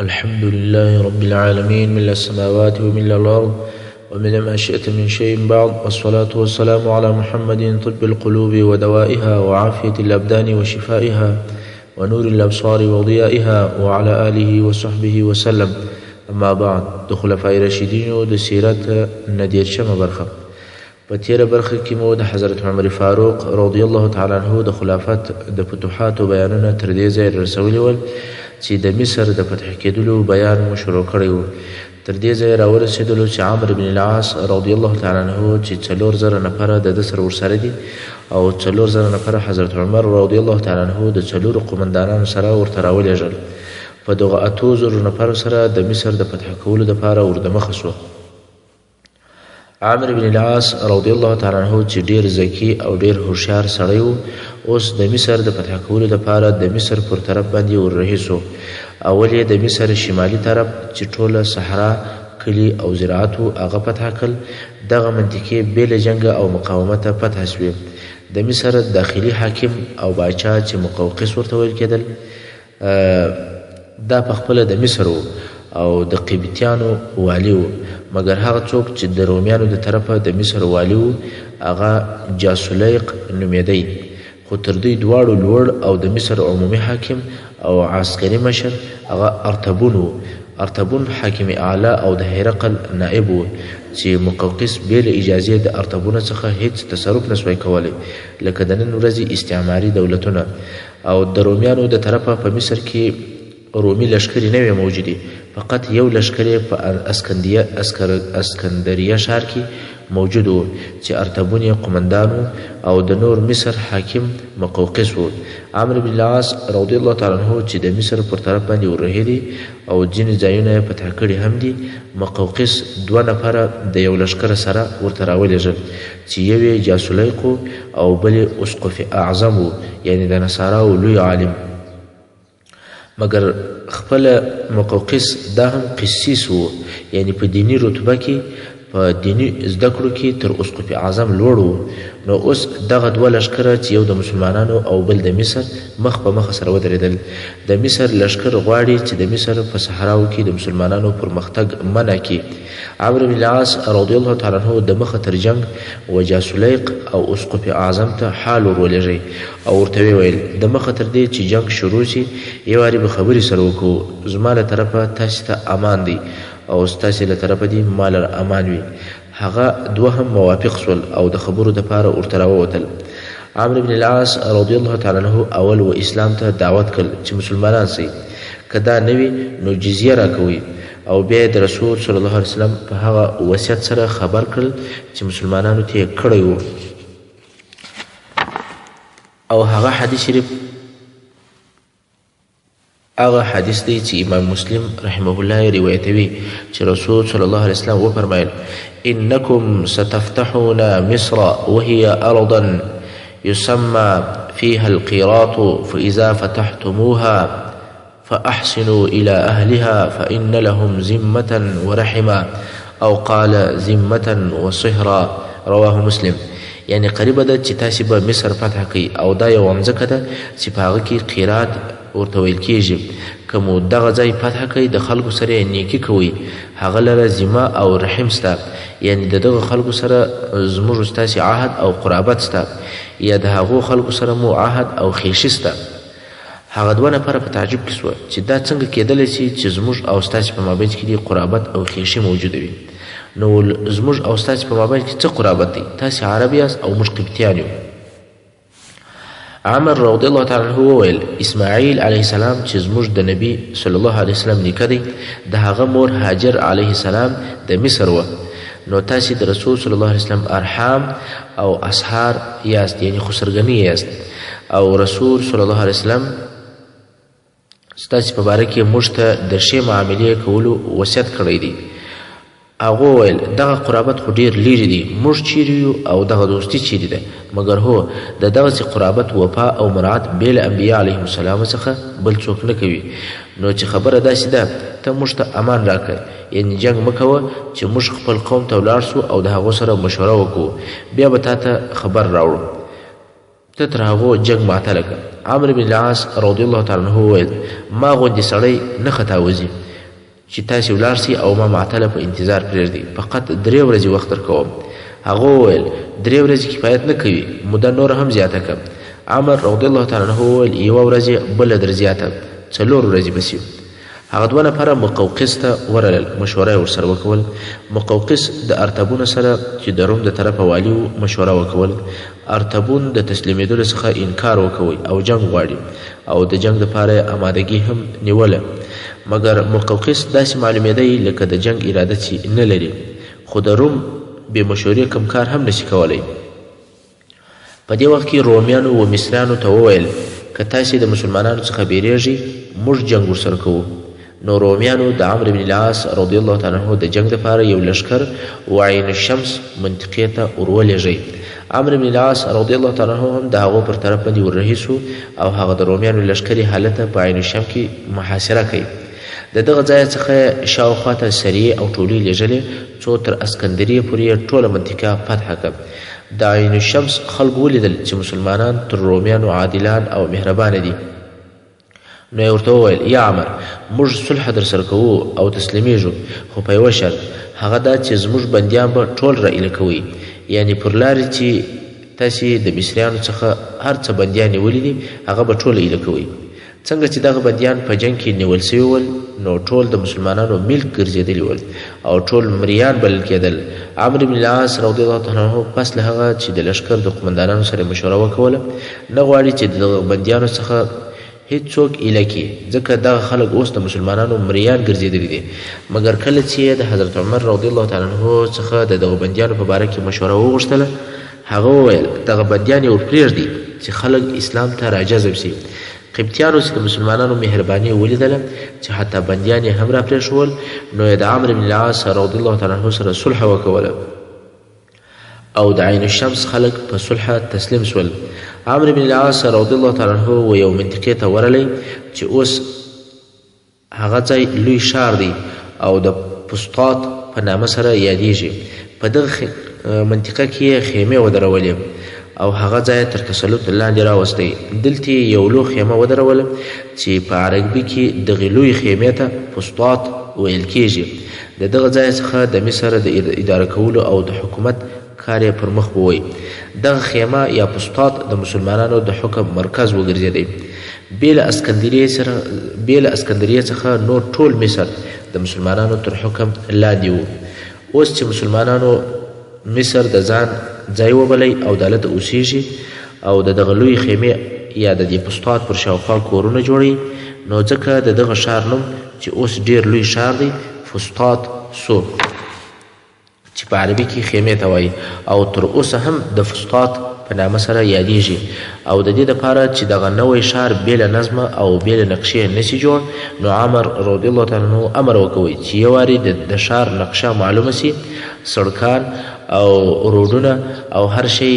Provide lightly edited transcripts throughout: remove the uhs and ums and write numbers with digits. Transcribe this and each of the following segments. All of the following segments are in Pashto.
الحمد لله رب العالمين من السماوات ومن الأرض ومن ما شئت من شيء بعد، والصلاة والسلام على محمد طب القلوب ودوائها وعافية الأبدان وشفائها ونور الأبصار وضيائها وعلى آله وصحبه وسلم. اما بعد، د خلفای راشدینو د سیرت نه 13مه برخه. په تېره برخه کې مو د حضرت عمر فاروق رضی الله تعالی عنه د خلافت د فتوحاتو بیانونه تر دې ځایه رسولي ول چې د مصر د فتح کېدلو بیان مو شروع کړی و. تر دې ځایه راورسېدلو چې عمرو بن العاص رضی الله تعالی عنه چې 4000 نفره د ده سره ورسره دي او 4000 نفره حضرت عمر رضی الله تعالی عنه د 4 قومندانانو سره ورته راولېږل. په دغه 8000 نفرو سره د مصر د فتح کولو دپاره وردمخه سوه. عمرو بن العاص رضی الله تعالی عنه چې ډیر ذکي او ډیر هوښیار سړی و، اوس د مصر د فتح کولو دپاره د مصر پر طرف باندې وررهي سو. اول یې د مصر شمالي طرف چې ټوله صحرا، کلي او زراعت و هغه فتح کړل. دغه منطقې بې له جنګه او مقاومته فتح سوې. د مصر داخلي حاکم او باچا چې مقوقس ورته ویل کېدل، دا پخپله د مصر و او د قبطیانو والی و، مګر هغه څوک چې د رومیانو د طرفه د مصر والی و هغه جاسولیق نومېدی. خو تر دوی دواړو لوړ او د مصر عمومي حاکم او عسکري مشر هغه ارطبون و. ارطبون حاکم اعلی او د هرقل نائب و چې مقوقس بې له اجازې د ارطبون څخه هیڅ تصرف نسوی کولی، لکه د نن ورځې استعماري دولتونه. او د رومیانو د طرفه په مصر کې رومي لشکرې نه وې موجودې، فقط یو لشکر په اسکندریه ښار کې موجود و چې ارطبون یې قمندان و او د نور مصر حاکم مقوقس و. عمرو بن العاص رضی الله تعالی عنه چې د مصر پر طرف باندې وررهېدی او ځینې ځایونه یې فتح کړي هم دي، مقوقس 2 نفره د یو لشکر سره ورته راولېږل چې یو یې جاسولیق او بل یې اسقف اعظم و، یعنې د نصاراو لوی عالم. مګر خپل مقوقس دا هم قسیس و، یعنی په دینی رتبه کې په دینی زده کړو کې تر اسقف اعظم لوړ و. نو اوس دغه 2 لشکره چې یو د مسلمانانو او بل د مصر مخ په مخ سره ودرېدل. د مصر لشکر غواړي چې د مصر په صحراو کې د مسلمانانو پرمختګ منع کړي. عمرو بن العاص رضی الله تعالی عنه د مخه تر جنگ و جاسولیق او اسقف اعظم ته حال ورولېږئ او ورته ویل د مخه تر دې چې جنگ شروع شي یو وارې به خبرې سره وکړو، زما له طرفه تاسې ته امان دی او ستاسې له طرفه دې ما له امان وي. هغه 2 هم موافق سول او د خبرو دپاره ورته راووتل. عمرو بن العاص رضی الله تعالی عنه اول و اسلام ته دعوت کړل چې مسلمانان سئ، که دا نه وي نو جزیه راکوئ. او بیا د رسول صلی الله علیه وسلم په هغه وصیت سره خبر کړل چې مسلمانانو ته یې کړی و. او هغه حدیث دی چې امام مسلم رحمه الله روایتوي چې رسول صلی الله علیه وسلم وفرمایل: انکم ستفتحون مصر وهي ارضا يسمى فيها القيراط فاذا فتحتموها فاحسنوا الى اهلها فان لهم ذمه ورحما او قال ذمه وصهرا. رواه مسلم. یعنی قریبه ده چې تاسې به مصر فتح کړئ او دا یو مځکه ده چې په هغه کې قیراط ورته ویل کېږي. که مو دغه ځای فتح کړئ د خلکو سره یې نیکي کوئ، هغه لره ذمه او رحم سته، یعنی د دغه خلکو سره زموږ ستاسې عهد او قرابت سته، یا د هغو خلکو سره مو عهد او خیشي سته. هغه 2 نفره په تعجب کې سوه چې دا څنګه کېدلی شي چې زموږ او ستاسې په مابین کې دې قرابت او خیشي موجوده وي. نو زموږ او ستاسې په مابین کې څه قرابت دی؟ تاسې عرب یاست او موږ قبطیان یو. عمر رضی الله تعالی عنه وویل: اسماعیل علیه السلام چې زموږ د نبی صلی الله علیه وسلم نیکه دی، د هغه مور هاجر علیه السلام د مصر وه. نو تاسې د رسول صلی الله علیه وسلم ارحام او اصهار یاست، یعنی خسرګنی یاست. او رسول صلی الله علیه وسلم ستاسې په باره کې موږ ته د ښې معاملې کولو وصیت کړی دی. هغه وویل: دغه قرابت خو ډیر لیرې دی، موږ چیرې یو او دغه دوستي چیرې ده؟ مګر هو، د دغسې قرابت وفا او مراعات بې له انبیا علیهم السلام څخه بل څوک نه کوي. نو چې خبره داسې ده، ته موږ ته امان راکړه، یعنی جنګ مه کوه چې موږ خپل قوم ته ولاړ سو او د هغو سره مشوره وکړو، بیا به تا ته خبر راوړو. ته تر هغو جنګ معطله کړه. عمرو بن العاص رضی الله تعالی عنه وویل ما غوندې سړی نه ختاوځي چې تاسې ولاړ سي او ما معطله په انتظار پرېږدي، فقط 3 ورځې وخت درکوم. هغه وویل 3 ورځې کفایت نه کوي، موده نور هم زیاته کړه. عمر رضی الله تعالی عنه وویل 1 ورځ بله در زیاته 4 ورځې به سي. هغه 2 نفره مقوقس ته ورغلل، مشوره یې ورسره وکول. مقوقس د ارتبون سره چې د روم د طرفه والي و مشوره وکول. ارتبون د تسلیمېدلو څخه انکار وکوي او جنګ غواړي او د جنګ دپاره امادګي هم نیوله، مګر مقوقس داسې معلومېدی لکه د جنګ اراده چې نه لري، خو د روم بې مشورې کوم کار هم نشي کولی. په دې وخت کې رومیانو و مصریانو ته وویل که تاسې د مسلمانانو څخه بیریږئ موږ جنګ ورسره کوو. نو رومیانو د عمرو بن العاص رضی الله تعالی عنه د جنګ دپاره یو لښکر وعین الشمس منطقې ته ورولېږئ. عمرو بن العاص رضی الله تعالی عنه هم د هغو پر طرف باندې وررهي سو او هغه د رومیانو لښکرې حالت په عین الشم کې محاصره کوي. د دغه ځای څخه شاوخوا ته سریې او ټولۍ لېږلې څو تر اسکندریې پورې ټوله منطقه فتح کړه. د عین الشمس خلکو ولیدل چې مسلمانان تر رومیانو عادلان او مهربانه دي. نو یې ورته وویل یا عمر موږ صلح در سره کوو او تسلیمیږو، خو په یوه شرط، هغه دا چې زموږ بندیان به ټول را ایله کوئ، یعنې پر لارې چې تاسې د مصریانو څخه هر څه بندیان نیولي دي هغه به ټول ایله کوئ. څنګه چې دغه بندیان په جنګ کې نیول سوي ول نو ټول د مسلمانانو ملک ګرځېدلي ول او ټول مریان بلل کېدل. عمرو بن العاص رضی الله تعالی عنه پس له هغه چې د لښکر د قمندانانو سره مشوره وکوله نه غواړي چې د دغه بندیانو څخه هیڅوک ایله کړي، ځکه دغه خلک اوس د مسلمانانو مریان ګرځېدلي دي. مګر کله چې د حضرت عمر رضی الله تعالی عنه څخه د دغه بندیانو په باره کې مشوره وغوښتله هغه وویل دغه بندیان یې ورپرېږدي چې خلک اسلام ته راجذب سي. قبطیانو چې د مسلمانانو مهرباني ولیدله چې حتی بندیان یې هم را پرېښول نو یې د عمرو بن العاص رضی الله تعالی عنه سره صلح وکوله او د عین الشمس خلک په صلح تسلیم سول. عمرو بن العاص رضی الله تعالی عنه و یو منطقې ته ورغلی چې اوس هغه ځای لوی ښار دی او د فسطاط په نامه سره یادیږي. په دغه منطقه کې یې خیمې ودرولې او هغه ځای تر تسلط لاندې راوستی. دلته یو لوی خیمه ودروله چې په عربي کې دغې لوی خیمې ته فسطاط ویل کیږي. د دغه ځای څخه د مصر د اداره کولو او د حکومت کار یې پر مخ بوی. دغه خیمه یا فسطاط د مسلمانانو د حکم مرکز وګرځېدی. بې له اسکندریې څخه نور ټول مصر د مسلمانانو تر حکم لاندې و. اوس چې مسلمانانو مصر د ځان ځای وبلی او دلته اوسیږي او د دغه لوی خیمې یا د دې فسطاط پر شاوخوا کورونه جوړوي نو ځکه د دغه ښار نوم چې اوس ډیر لوی ښار دی فسطاط سو چې په عربي کې خیمې ته وایي او تر اوسه هم د فسطاط په نامه سره یادیږي. او د دې دپاره چې دغه نوی ښار بې له نظمه او بې له نقشې نسي جوړ نو عمر رضی الله تعالی عنه امر وکوي چې یو وارې د ښار نقشه معلومه سي، سړکان او روډونه او هر شی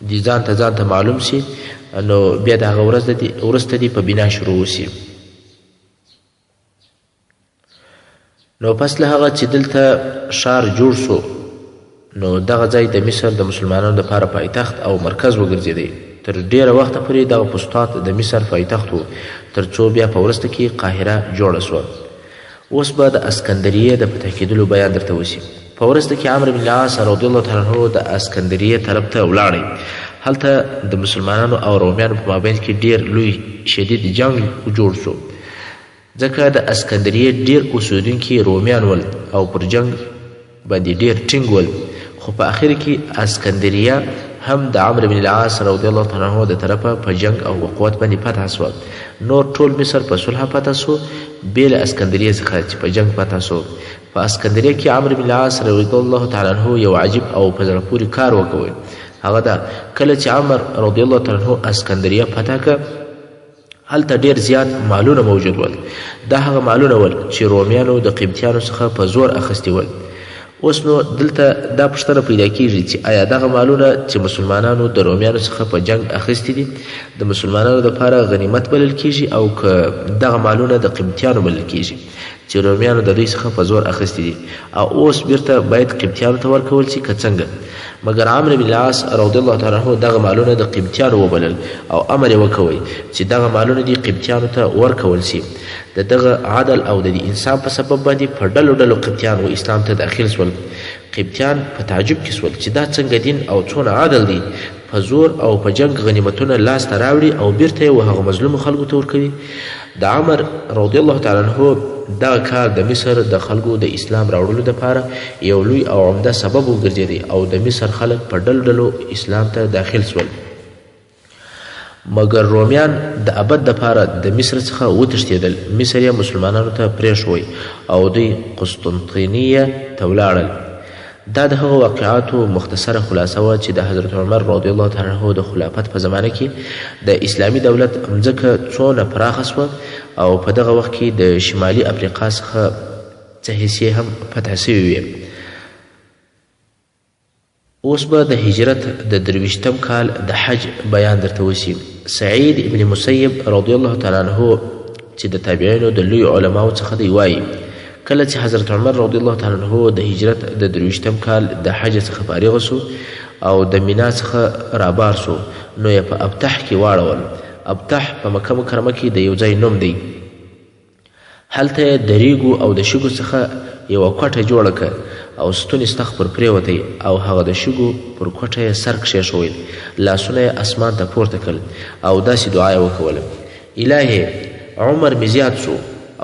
دې ځان ته معلوم سي، نو بیا د هغه وروسته دې په بنا شروع وسي. نو پس له هغه چې دلته ښار جوړ سو نو دغه ځای د مصر د مسلمانانو دپاره پایتخت او مرکز وګرځېدی. تر ډیره وخته پورې دغه فسطاط د مصر پایتخت و تر څو بیا په وروسته کې قاهره جوړه سوه. اوس به د اسکندریې د فتح کېدلو بیان درته وسي. په وروسته کې عمرو بن العاص رضی الله تعالی عنه د اسکندریې طرف ته ولاړی. هلته د مسلمانانو او رومیانو په مابین کې ډیر لوی شدید جنګ جوړ سو، ځکه د اسکندریې ډیر اوسېدونکي رومیان ول او پر جنګ باندې ډیر ټینګ ول. خو په اخر کې اسکندریه هم د عمرو بن العاص رضی الله تعالی عنه د طرفه په جنګ او قوت باندې فتح سوه. نور ټول مصر په صلح فتح سو بې له اسکندریې څخه چې په جنګ فتح سو. په اسکندریه کې عمرو بن العاص رضی الله تعالی عنه یو عجیب او په زړه پورې کار وکوی. هغه دا کله چې عمر رضی الله تعالی عنه اسکندریه فتح کړه هلته ډیر زیات مالونه موجود ول. دا هغه مالونه ول چې رومیانو د قبطیانو څخه په زور اخیستي ول. اوس نو دلته دا پوښتنه پیدا کیږي چې آیا دغه مالونه چې مسلمانانو د رومیانو څخه په جنګ اخیستي دي د مسلمانانو دپاره غنیمت بلل کیږي او که دغه مالونه د قبطیانو بلل کیږي؟ چې رومیانو د دوی څخه په زور اخیستي دي او اوس بیرته باید قبطیانو ته ورکول شي که څنګه. مګر عمرو بن العاص رضی الله تعالی عنه دغه مالونه د قبطیانو وبلل او امر یې وکوی چې دغه مالونه دې قبطیانو ته ورکول شي. د دغه عدل او د انصاف په سبب باندې په ډلو ډلو قبطیان و اسلام ته داخل شول. قبطیان په تعجب کې شول چې دا څنګه دین او څونه عدل دی، په زور او په جنگ غنیمتونه لاسته راوړي او بیرته یې هغه مظلومو خلکو ته ورکوي. د عمر رضی الله تعالی عنه دغه کار د مصر د خلکو د اسلام راوړلو دپاره یو لوی او عمده سبب وګرځېدی او د مصر خلک په ډلو ډلو اسلام ته داخل شول. مګر رومیان د ابد دپاره د مصر څخه وتښتېدل. مصر یې مسلمانانو ته پرېښوی او دوی قسطنطنیه ته ولاړل. دا د هغو واقعاتو مختصره خلاصه وه چې د حضرت عمر رضی الله تعالی عنه د خلافت په زمانه کې د اسلامي دولت مځکه څونه پراخه شوه او په دغه وخت کې د شمالي افریقا څخه څه حصې هم فتح شوې وې. اوس به د هجرت د 23م کال د حج بیان درته وشي. سعید ابن مسیب رضی الله تعالی عنه چې د تابعینو د لوی علماو څخه دی وایي کله چې حضرت عمر رضی الله تعالی عنه د هجرت د 23م کال د حج څخه فارغ شو او د مینا څخه رابار شو نو یې په ابتح کې واړول. ابتح په مکه مکرمه کې د یو ځای نوم دی. هلته یې د ریګو او د شګو څخه یوه کوټه جوړه کړه او ستونی ستخ پر پرېوتی او هغه د شګو پر کوټه یې سر کښېښول، لاسونه یې اسمان ته پورته کړل او داسې دعا یې وکوله: الهې عمر مې زیات سو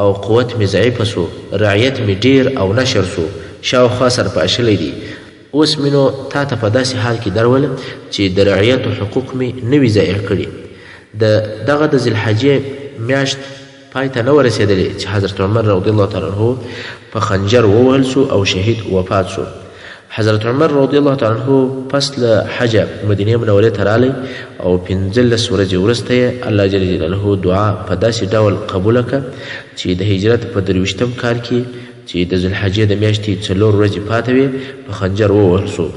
او قوت مې ضعیفه سو، رعیت مې ډیر او نشر سو، شاوخوا سرپاشلی دی. اوس مې نو تا ته په داسې حال کې درولم چې د رعیتو حقوق مې نه وي ضایع کړي. دغه د ذوالحجې میاشت پای ته نه ورسېدلې چې حضرت عمر رضی الله تعالی عنه په خنجر ووهل سو او شهید وفات سو. حضرت عمر رضی الله تعالی عنه پس له حجه مدینې منورې ته رالی او 15 ورځې وروسته یې الله جل جلاله دعا په داسې ډول قبوله کړه چې د هجرت په 23م کال کې چې د ذوالحجې د میاشتې 4 ورځې پاته وې په خنجر ووهل سو.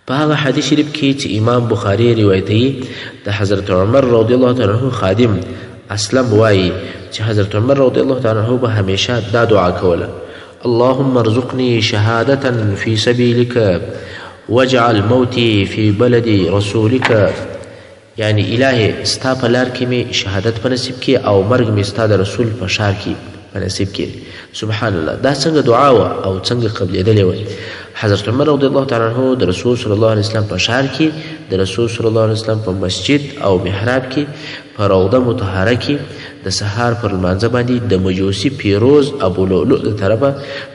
په هغه حدیث شریف کې چې امام بخاري روایتوي د حضرت عمر رضی الله تعالی عنه خادم اسلم وایي چې حضرت عمر رضی الله تعالی عنه به همیشه دا دعا کوله: اللهم ارزقني شهادة في سبيلك واجعل موتي في بلد رسولك. یعنی الهی ستا په لار کې مې شهادت په نصیب کې او مرګ مې ستا د رسول په شار کې په نصیب کې. سبحان الله، دا څنګه دعا وه او څنګه قبلېدلې وه. حضرت عمر رضی الله تعالی عنه د رسول صلی الله علیه وسلم په شار کې، د رسول صلی الله علیه وسلم په مسجد او محراب کې، په روضه مطهره کې د سهار پر لمانځه باندې د مجوسي پیروز ابو لؤلؤ د طرفه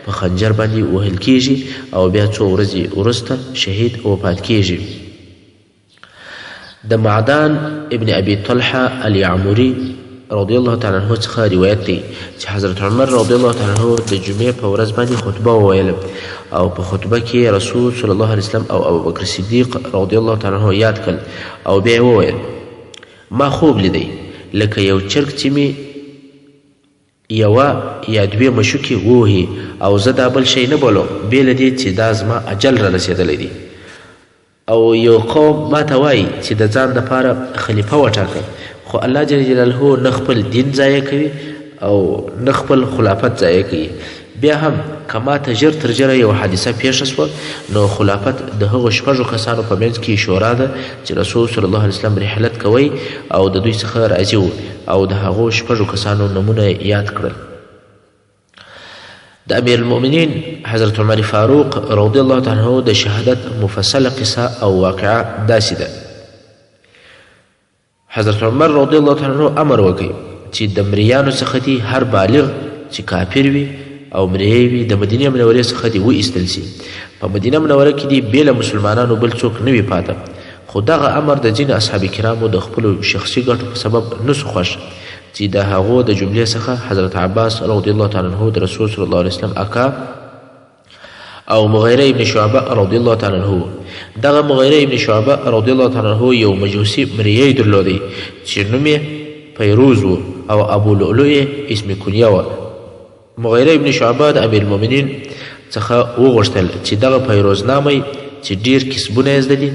په خنجر باندې وهل کیږي او بیا څو ورځې وروسته شهید وفات کیږي. د معدان ابن ابي طلحه الیعمري رضی الله تعالی عنه څخه روایت دی چې حضرت عمر رضی الله تعالی عنه د جمعې په ورځ باندې خطبه وویله او په خطبه کې رسول صلی الله علیه وسلم او ابوبکر صدیق رضی الله تعالی عنه یاد کړل او بیا یې وویل: ما خوب لیدی لکه یو چرګ چې مې یوه یا دوې مشوکې ووهي او زه دا بل شی نه بولم بې له دې چې دا زما اجل را رسېدلی دی. او یو قوم ما ته وایي چې د ځان دپاره خلیفه وټاکه، خو الله جل جلاله نه خپل دین ضایع کوي او نه خپل خلافت ضایع کوي. بیا هم که ماته ژر تر ژره یو حادثه پیښه شوه نو خلافت د هغو 6 کسانو په منځ کې شورا ده چې رسول صلی الله علیه وسلم رحلت کوي او د دوی څخه راضي وو او د هغو 6 کسانو نومونه یاد کړل. د امیر المؤمنین حضرت عمر فاروق رضی الله تعالی عنه د شهادت مفصله قصه او واقعه داسې ده. حضرت عمر رضی الله تعالی عنه امر وکړي چې د مریانو څخه دي هر بالغ چې کافر وي او مریی وي د مدینې منورې څخه دې وایستل سي. په مدینه منوره کې دې بې له مسلمانانو بل څوک نه وي پاته. خو دغه امر د ځینې اصحاب کرامو د خپلو شخصي ګټو په سبب نه سو خوښ چې د هغو د جملې څخه حضرت عباس رضی الله تعالی عنه د رسول صلی الله علیه وسلم اکا او مغیره ابن شعبه رضی الله تعالی عنه. دغه مغیره ابن شعبه رضی الله تعالی عنه یو مجوسي مریی درلودی چې نوم یې فیروز و او ابو لؤلؤ یې اسم کنیه وه. مغیره ابن شعبه د امیر المؤمنین څخه وغوښتل چې دغه فیروز نامی چې ډیر کسبونه یې زده دي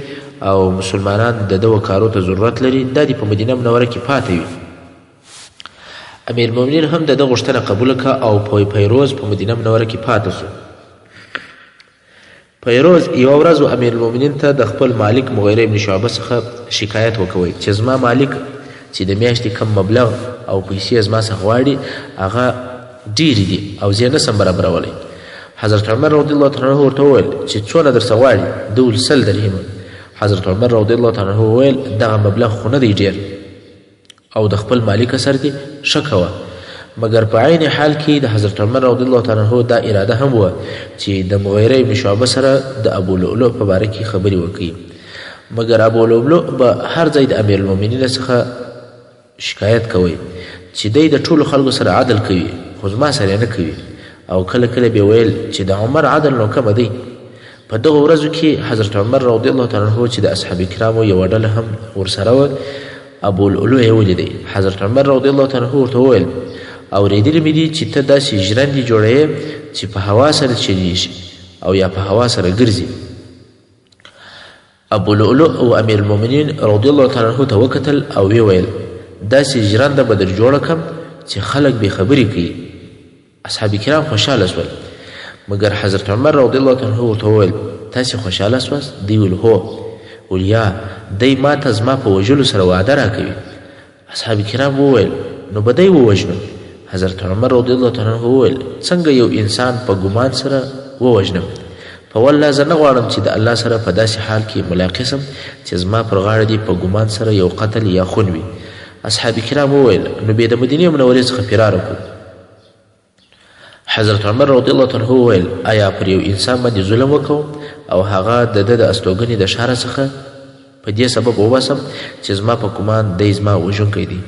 او مسلمانان د دغو کارو ته ضرورت لري دا دې په مدینه منوره کې پاته وي. امیر المؤمنین هم د ده غوښتنه قبوله کړه او فیروز په مدینه منوره کې پاته شو. فیروز یوه ورځ امیر المؤمنین ته د خپل مالک مغیره ابن شعبه څخه شکایت وکوي چې زما مالک چې د میاشتې کم مبلغ او پیسې زما څخه غواړي هغه ډېرې دي او زه یې نسم برابرولی. حضرت عمر رضی الله تعالی عنه ورته وویل چې څونه درڅه غواړي؟ ده وویل 100 درهمه. حضرت عمر رضی الله تعالی عنه وویل دغه مبلغ خو نه دی ډېر او د خپل مالک سر دې ښه کوه. مګر په عین حال کې د حضرت عمر رضی الله تعالی عنه دا اراده هم وه چې د مغیره ابن شعبه سره د ابو لؤلؤ په باره کې خبرې وکړي. مګر ابو لؤلؤ به هر ځای د امیر المؤمنین څخه شکایت کوي چې دی د ټولو خلکو سره عدل کوي خو زما سره یې نه کوي او کله کله به ویل چې د عمر عدل نو کمه دی. په دغه ورځو کې حضرت عمر رضی الله تعالی عنه چې د اصحاب کرامو یوه ډله هم ورسره وه ابو لؤلؤ یې ولیدی. حضرت عمر رضی الله تعالی عنه ورته وویل اورېدلي مې دي چې ته داسې ژرندې جوړوې چې په هوا سره چلیږي او یا په هوا سره ګرځي. ابو لؤلؤ او امیر المؤمنین رضی الله تعالی عنه ته وکتل او ویې ویل داسې ژرنده به در جوړه کړم چې خلک بې خبرې کوي. اصحاب کرام خوشحاله شول. مګر حضرت عمر رضی الله تعالی عنه ورته وویل تاسې خوشحاله سواست؟ دوی ویل هو. ویل یا دی ما ته زما په وژلو سره وعده راکوي. اصحاب کرام وویل نو به دی ووژنم. حضرت عمر رضی الله تعالی عنه وویل څنګه یو انسان په ګمان سره ووژنم؟ په والله زه نه غواړم چې د الله سره په داسې حال کې ملاقات شم چې زما پر غاړه دې په ګمان سره یو قتل یا خون وي. اصحاب کرام وویل نو بیا د مدینې منورې څخه فرار وکړو. حضرت عمر رضی الله عنه وویل آیا پر یو انسان باندې ظلم وکړم او هغه د ده د استوګنې د ښاره څخه په دې سبب وباسم چې زما په ګمان دی زما وژونکی دی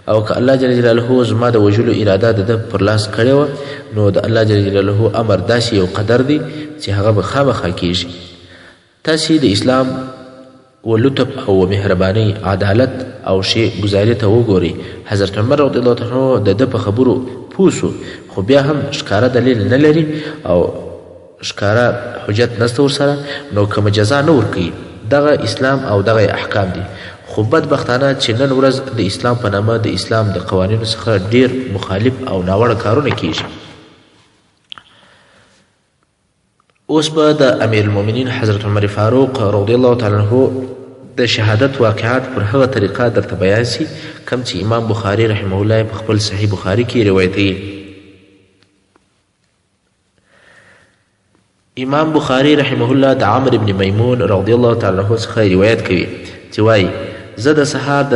او که الله جل جلاله زما د وژلو اراده د ده پر لاس کړې وه نو د الله جل جلاله امر داسې یو قدر دی چې هغه به خامخا کیږي. تاسې د اسلام و لطف او مهربانۍ عدالت او شی ګزاري ته وګورئ. حضرت عمر رضی الله عنه د ده په خبرو پوه سو خو بیا هم ښکاره دلیل نه لري او ښکاره حجت نسته ورسره نو کومه جزا نه ورکوي. دغه اسلام او دغه احکام دي. خو بدبختانه چې نن ورځ د اسلام په نامه د اسلام د قوانینو څخه ډیر مخالف او ناوړه کارونه کیږي. اوس به د امیر المؤمنین حضرت عمر فاروق رضی الله تعالی عنه د شهادت واقعات پر هغه طریقه درته بیان سي کوم چې امام بخاري رحمه الله په خپل صحیح بخاري کې روایتوي. امام بخاري رحمه الله د عمرو بن میمون رضی الله تعالی عنه څخه روایت کوي چې وایي زه د سهار د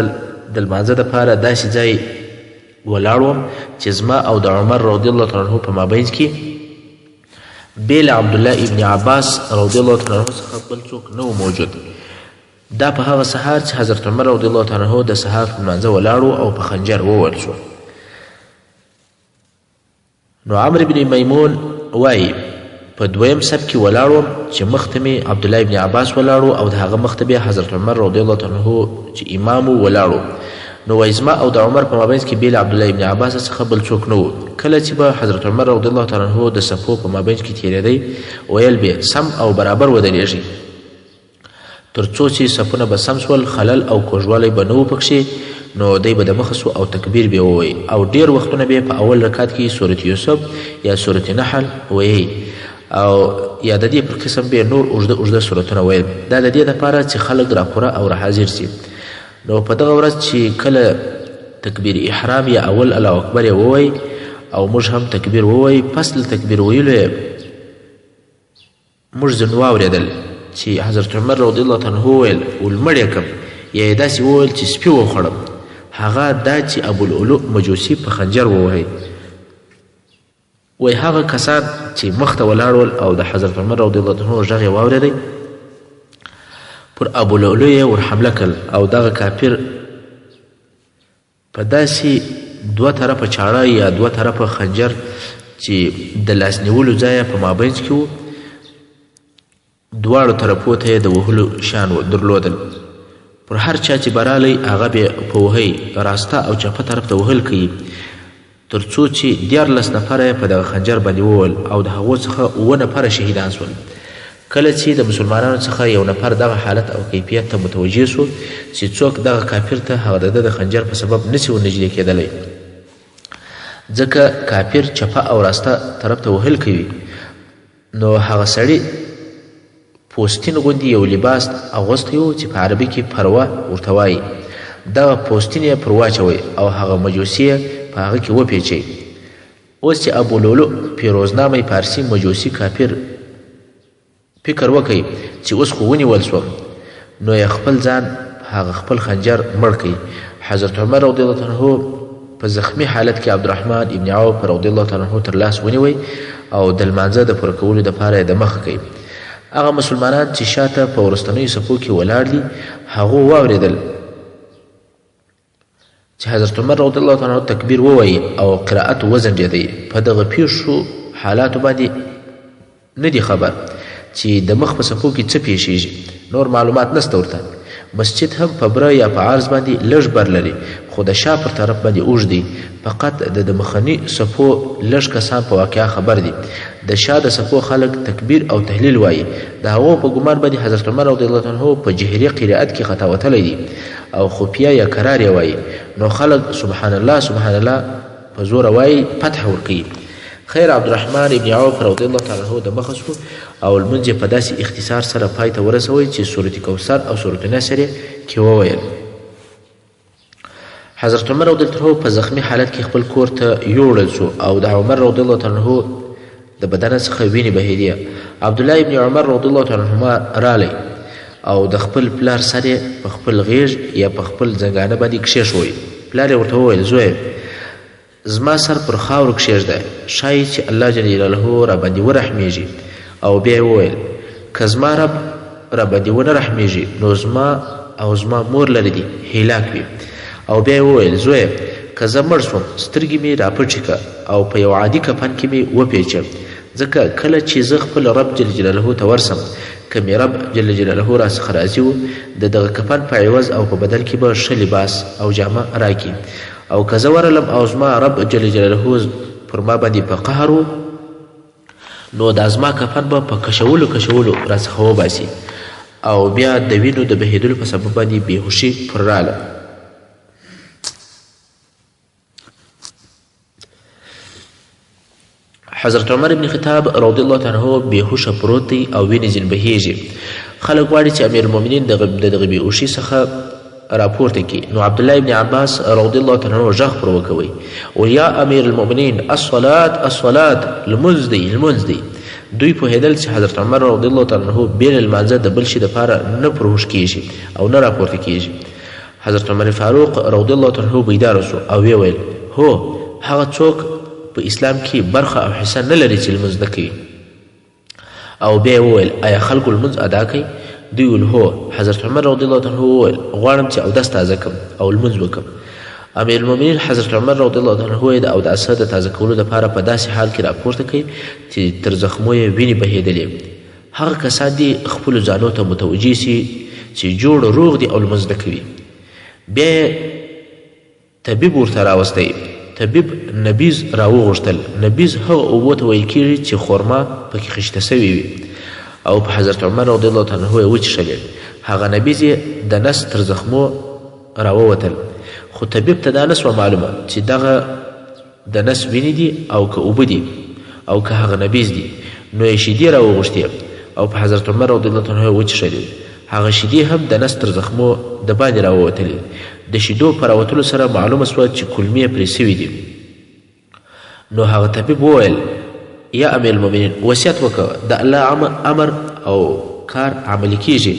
لمانځه دپاره داسې ځای ولاړ وم چې زما او د عمر رضی الله تعالی عنه په مابینځ کې بې له عبدالله ابن عباس رضی الله تعالی عنه څخه بل څوک نه و موجود. دا په هغه سهار چې حضرت عمر رضی الله تعالی عنه د سهار په لمانځه ولاړ او په خنجر ووهل شو. نو عمرو بن میمون وایي په دویم صف کې ولاړ وم چې مخ ته مې عبدالله ابن عباس ولاړ او د هغه مخ ته بیا حضرت عمر رضی الله تعالی عنه چې امام ولاړ. نو وایي زما او د عمر په مابینځ کې بې له عبدالله ابن عباس څخه بل څوک نه و. کله چې به حضرت عمر رضی الله تعالی عنه د صفو په مابینځ کې تېرېدی ویل به سم او برابر ودرېږي تر څو چې صفونه به سم شول خلل او کوږوالی به نه و پکښې نو دی به د مخه سو او تکبیر به ووایي او ډېر وختونه به په اول رکعت کې سورت یوسف یا سورت نحل ویي او یا د دې پر قسم به نور اوږده اوږده سورتونه ویل. دا د دې دپاره چې خلک راپوره او راحاضر سي. نو په دغه ورځ چې کله تکبیر احرام یا اول الله اکبر یې ووایي او موږ هم تکبیر ووایي پس له تکبیر ویلو یې موږ ځینې واورېدل چې حضرت عمر رضی الله عنه وویل ولمړ یې کړم یا یې داسې وویل چې سپي وخوړم. هغه دا چې ابولؤلؤ مجوسي په خنجر ووهی. وایي هغه کسان چې مخ ته ولاړ ول او د حضرت عمر رضی الله عنه غږ یې واورېدی پر ابولؤلؤ یې ور حمله کړل او دغه کافر په داسې دوه طرفه چاړه یا دوه طرفه خنجر چې د لاس نیولو ځایه په مابینځ کې و دواړو طرفو ته یې د وهلو شان درلودل. پر هر چا چې به رالی هغه به په وهی راسته او چپه طرف ته وهل کوي تر څو چې 14 نفره یې په دغه خنجر باندې وول او د هغو څخه 7 نفره شهیدان شول. کله چې د مسلمانانو څخه یو نفر دغه حالت او کیفیت ته متوجه سو چې څوک دغه کافر ته هغه د خنجر په سبب نسی ورنږدې کېدلی ځکه کافر چپه او راسته طرف ته وهل کوي. نو هغه سړي پوستین غوندې یو لباس اغوستی و چې په عربي کې پروه ورته وایي. دغه پوستین یې پر واچوئ او هغه مجوسي یې په هغه کې وپیچئ. اوس چې ابولولو پیروزنامه پارسي مجوسي کافر فکر وکئ چې اوس خو ونیول سوم، نو یې خپل ځان هغه خپل خنجر مړ کئ. حضرت عمر رضی الله عنه په زخمی حالت کې عبدالرحمن ابن عوف رضی الله عنه تر لاس ونیوئ او د لمانځه د پوره کولو دپاره یې د مخه کئ. هغه مسلمانان چې شاته په وروستنیو صفو کې ولاړ دي هغو واورېدل چې حضرت عمر رضی الله عنه تکبیر ووایي او قرائت وزنډېدی. په دغه پیښو حالاتو باندې نه دي خبر چې د مخ په صفو کې څه پیښیږي، نور معلومات نسته ورته. مسجد هم په بره یا په عرض باندې لږ بر لري، خو د شا پر طرف باندې اوږد دی. فقط د مخني صفو لږ کسان په واقعه خبر دي. د شا د صفو خلک تکبیر او تحلیل وایي. د هغو په ګمان باندې حضرت عمر رضی الله عنه په جهري قرائت کې خطا وتلی دي او خفیه یا کرار یې وایي. نو خلک سبحان الله سبحان الله په زوره وایي، فتح ورکوي. خیر عبدالرحمن ابن عوف رضی الله تعالی عنه د مخه شو او لمونځ یې په داسې اختصار سره پای ته ورسوئ چې سورت کوثر او سورت نصر یې کې وویل. حضرت عمر رضی الله عنه په زخمی حالت کې خپل کور ته یوړل شو او د عمر رضی الله عنه د بدن څخه وینې بهېدې. عبدالله ابن عمر رضی الله عنهما رالی او د خپل پلار سر یې په خپل غیږ یا په خپل زنګانه باندې کښېښوی. پلار یې ورته وویل زویه زما سر پر خاورو کښېږده، ښایي چې الله جل جلاله راباندې ورحمیږي. او بیا یې وویل که زما رب راباندې ونه رحمیږي نو زما او زما مور لرې دي هیلاک وي. او بیا یې وویل زویه که زه مړ سوم سترګې مې راپټې که او په یو عادي کفن کې مې وپیچه، ځکه کله چې زه خپل رب جل جلاله ته ورسم که مې رب جل جلاله راڅخه راضي و د دغه کفن په عوض او په بدل کې به ښه لباس او جامه راکړي. او که زه ورلم او زما رب جل جلاله پر ما باندې په قهر و نو دا زما کفن به په کشولو راڅخه وباسي. او بیا د وینو د بهېدلو په سبب باندې بېهوشي پر راله. حضرت عمر ابن خطاب رضی الله عنه بېهوشه پروت دی او وینې ځین بهیږي. خلک غواړي چې امیر المؤمنین د دغه بېهوشي څخه راپورته کی. نو عبدالله ابن عباس رضی الله عنه غږ پر وکوي او یا امیر المؤمنین الصلاة الصلاة، لمونځ دی لمونځ دی. دوی پوهېدل چې حضرت عمر رضی الله عنه بې له لمانځه د بل شي دپاره نه پرهوش کیږي او نه راپورته کیږي. حضرت عمر فاروق رضی الله عنه بیدار شو او ویې ویل هو هغه څوک په اسلام کې برخه او حصه نه لري چې لمونځ نه کوي. او بیا یې وویل آیا خلکو لمونځ ادا کوي؟ دوی ویل هو. حضرت عمر رضی الله عنه وویل غواړم چې اودس تازه کړم او لمونځ وکړم. امیر المؤمنین حضرت عمر رضی الله عنه یې د اوداسه د تازه کولو دپاره په داسې حال کې راپورته کوي چې تر زخمو یې وینې بهېدلې. هغه کسان دي خپلو ځانو ته متوجه سي چې جوړ روغ دي او لمونځ نه کوي. بیا یې طبیب ورته راوستی. طبیب نبیز راوغوښتل. نبیز هغه اوبو ته ویل کېږي چې خورما پکې خیشته سوې وي او په حضرت عمر رضی الله عنه یې وچښلې. هغه نبیز یې د نس تر زخمو راووتل. خو طبیب ته دا نه سوه معلومه چې دغه د نس وینې دي او که اوبه دي او که هغه نبیز دي. نو یې شیدې راوغوښتې او په حضرت عمر رضی الله عنه یې وچښلې. هغه شیدې هم د نس تر زخمو د باندې راووتلې. د شیدو په راوتلو سره معلومه سوه چې کلمې پرې سوي دي. نو هغه طبیب وویل یا امیر المؤمنین وصیت وکړه د الله امر او کار عملي کیږي.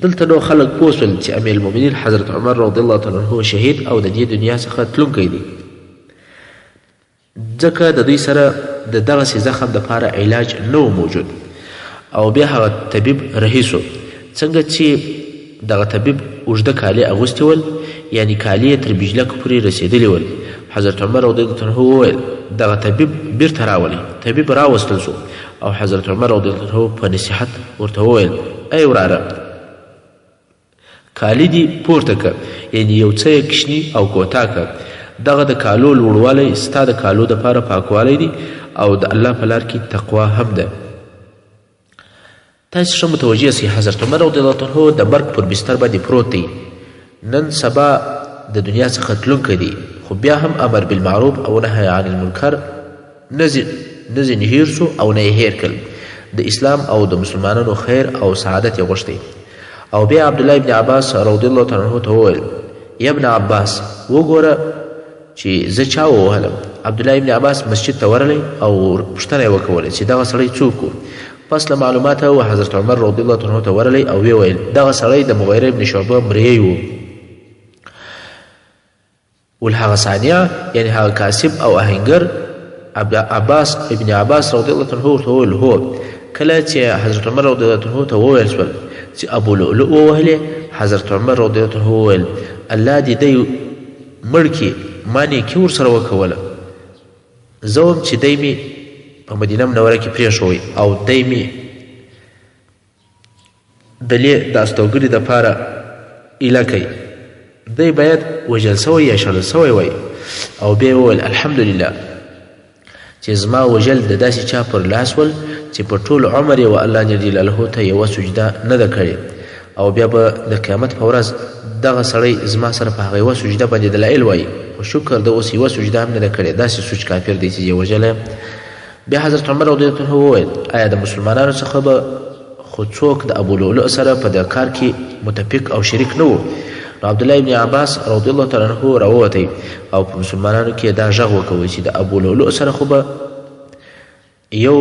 دلته نو خلک پوه شول چې امیر المؤمنین حضرت عمر رضی الله عنه شهید او د دې دنیا څخه تلونکی دی، ځکه د دوی سره د دغسې زخم دپاره علاج نه و موجود. او بیا هغه طبیب رهي سو. څنګه چې دغه طبیب اوږده کالي اغوستي ول، یعنی کالي یې تر بجلک پورې رسېدلي ول. حضرت عمر رضی الله عنه وویل دغه طبیب بیرته راولئ. طبیب راوستل سو او حضرت عمر رضی الله عنه په نصیحت ورته وویل ای وراره کالی دي پورته که، یعنی یو څه یې کشني او کوتا که. دغه د کالو لوړوالی ستا د کالو دپاره پاکوالی دی او د الله په لار کې تقوا هم ده. تاسې ښه متوجه سئ حضرت عمر رضی الله عنه د مرګ پر بستر باندې پروت دی. نن سبا د دنیا څخه تلونکی دی خو بیا هم امر بالمعروف او نهی عن المنکر نه ځینې هیر سو او نه یې هیر کړل د اسلام او د مسلمانانو خیر او سعادت یې غوښتی او بیا عبدالله ابن عباس رضی الله تعالی عنه ته وویل یا ابن عباس وګوره چې زه چا ووهلم عبدالله ابن عباس مسجد ته ورغلی او پوښتنه یې وکوله چې دغه سړی څوک و پس له معلوماته و حضرت عمر رضی الله عنه ته ورغلی او ویې ویل دغه سړی د مغیره ابن شعبه مریی و ول هغه ثانیه یعنې هغه کاسب او آهنګر عباس ابن عباس رضی الله عنه ورته وویل هو کله چې حضرت عمر رضی الله عنه ته وویل شول چې ابو لؤلؤ ووهلې حضرت عمر رضی الله عنه وویل الله دې دی مړ کړي ما نیکي ورسره وکوله زه وم چې دی مې په مدینه منوره کې پرېښوی او دی مې دلې د استوګنې دپاره ایله کوي دی باید وژل سوی یا شړل سوی وی او بیا یې وویل الحمدلله چې زما وژل د داسې چا پر لاس ول چې په ټول عمر یې و الله جل جلاله ته یوه سجده نه ده کړې او بیا به د قیامت په ورځ دغه سړی زما سره په هغه یوه سجده باندې دلایل وایي خو شکر د اوس یوه سجده هم نه ده کړې داسې سوچ کافر دی چې یې وژلی بیا حضرت عمر رضی الله عنه وویل آیا د مسلمانانو څخه به خو څوک د ابو لؤلؤ سره په دې کار کې متفق او شریک نه و نو عبدالله ابن عباس رضی الله تعالی عنه راووتی او په مسلمانانو کې دا غږ وکوي چې د ابو لؤلؤ سره خو به یو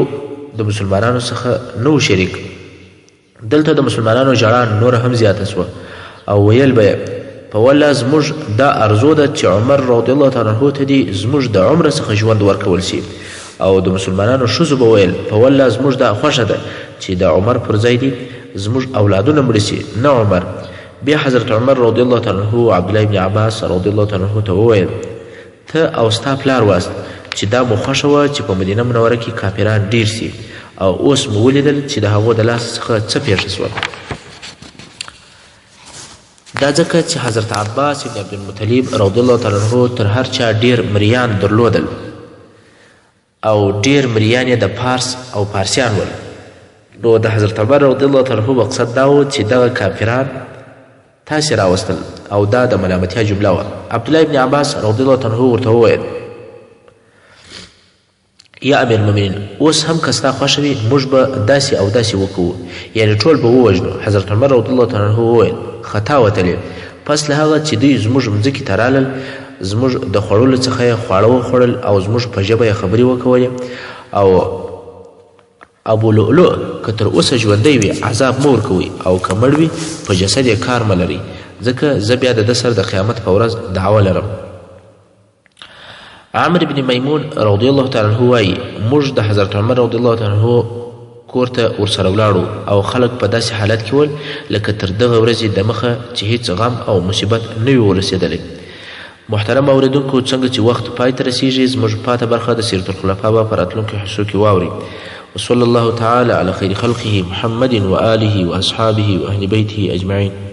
د مسلمانانو څخه نو شریک دلته د مسلمانانو ژړا نور هم زیاته سوه او ویل به په والله زموږ دا ارزو ده چې عمر رضی الله تعالی عنه ته دې زموږ د عمره څخه ژوند ورکول شي او د مسلمانانو ښځو به ویل په والله زموږ دا خوښه ده چې د عمر پر ځای دي زموږ اولادونه مړه شي نه عمر بیا حضرت عمر رضی الله تعالی عنه عبدالله ابن عباس رضی الله تعالی عنه ته وویل ته او ستا پلار واست چې دا مو خوښه وه چې په مدینه منوره کې کافران ډیر سي او اوس مو ولیدل چې د هغو د لاس څخه څه پیښه سوه دا ځکه چې حضرت عباس ابن عبدالمطلب رضی الله تعالی عنه تر هر چا ډیر مریان درلودل او ډیر مریان یې د پارس او پارسیان ول نو د حضرت عمر رضی الله تعالی عنه مقصد دا و چې دغه کافران تاسې راوستل او دا د ملامتیا جمله وه عبدالله ابن عباس رضی الله عنه ورته وویل یا امیر المؤمنین اوس هم که ستا خوښه وي موږ به داسې او داسې وکوو یعنې ټول به ووژنو حضرت عمر رضی الله تعالی عنه وویل خطا وتلې پس له هغه چې دوی زموږ مځکې ته رالل زموږ د خوړلو څخه یې خواړه وخوړل او زموږ په ژبه یې خبرې وکولې او ابو لؤلؤ که تر اوسه ژوندی وي عذاب مه ورکوئ او که مړ وي په جسد یې کار مه لرئ ځکه زه بیا د ده سره د قیامت په ورځ دعوه لرم عمر بن میمون رضی الله تعالی عنه وایي موږ د حضرت عمر رضی الله تعالی عنه کور ته ورسره ولاړو او خلک په داسې حالت کې ول لکه تر دغه ورځې د مخه چې هیڅ غم او مصیبت نه وي ورسېدلی محترم اوریدونکو څنګه چې وخت پای ته رسیږي زموږ پاته برخه د سیرة الخلفاء به په راتلونکو حصو کې واورئ وصلى الله تعالى على خير خلقه محمد وآله وأصحابه وأهل بيته أجمعين